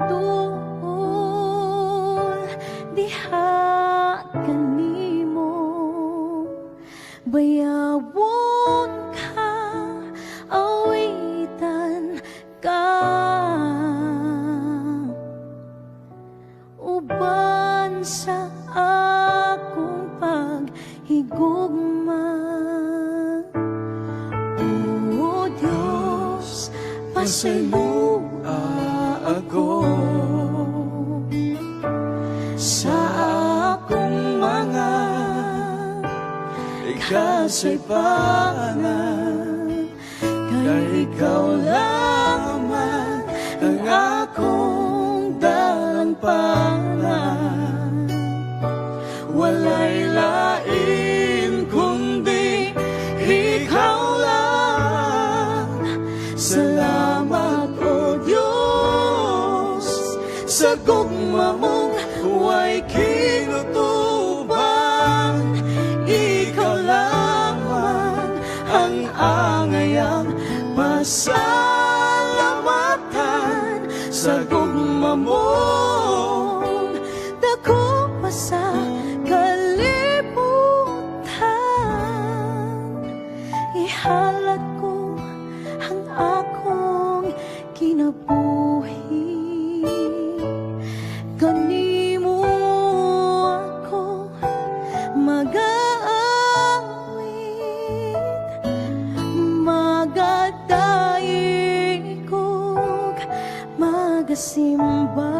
tuol diha kanimo, bayawon ka, awitan ka, uban sa akong paghigugma. O Diyos, pasalua ako sa akong mga kasaypanan, kay ikaw lamang ang akong dalampanan. Walay lain kundi ikaw lang. Salamat o Diyos sa gugma mong huway kinutuban. Ikaw lamang ang angayang pasalamatan. Sa gugma mong dako pa sa kalibutan, ihalat ko ang akong kinabuhi. Kanimo ako mag-aawit, magadaig ko'y magasimba.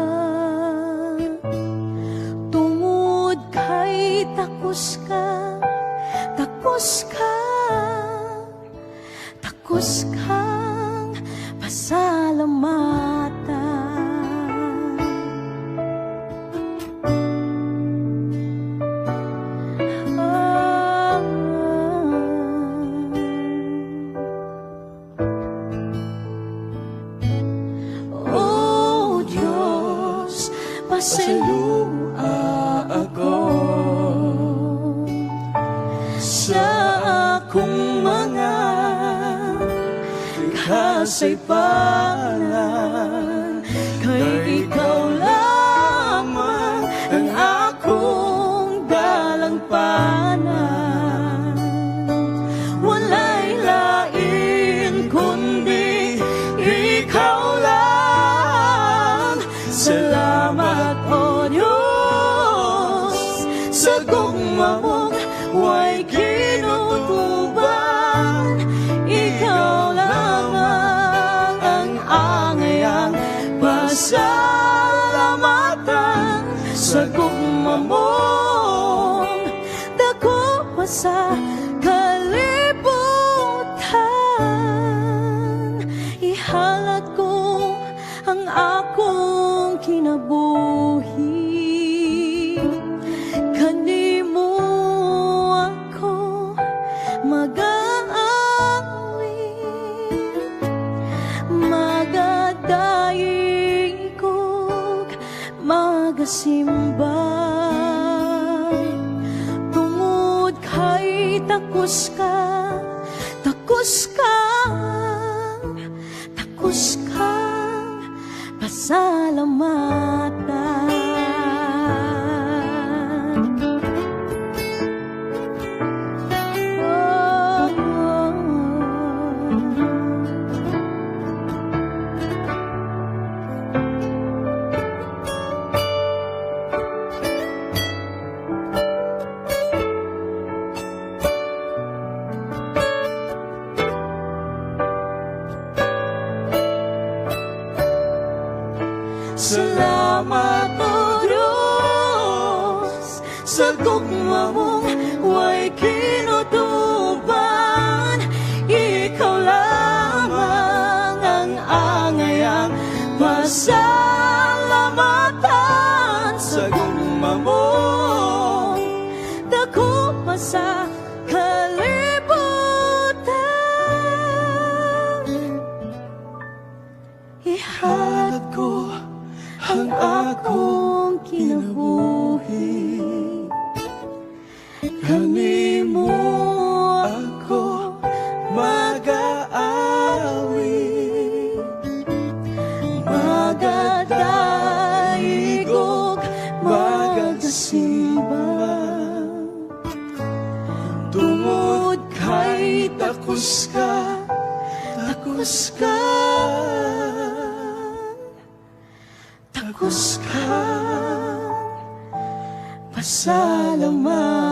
Tungod kay takos ka, takos ka, takos kang pasalamatan. O Diyos, pasalua ako sa akong mga kasaypanan, kay ikaw lamang ang akong dalampanan. Walay lain kundi ikaw lang. Salamat o Diyos sa gugma mong huway kinutuban. Ikaw lamang ang angayang pasalamatan. Sa gugma mong dako pa sa kalibutan, ihalat ko ang akong kinabuhi. Kanimo ako mag-aawit, magadaig ko'y magasimba. Tungod kay takos ka, takos ka, takos ka pasalamatan. Salamat o Diyos sa gugma mong huway kinutuban. Ikaw lamang ang angayang pasalamatan. Sa gugma mong dako pa sa kalibutan, ihalat ko ang akong kinabuhi. Kanimo ako mag-aawit, magadaig Takos ka, takos ka, takos ka, pasalamat.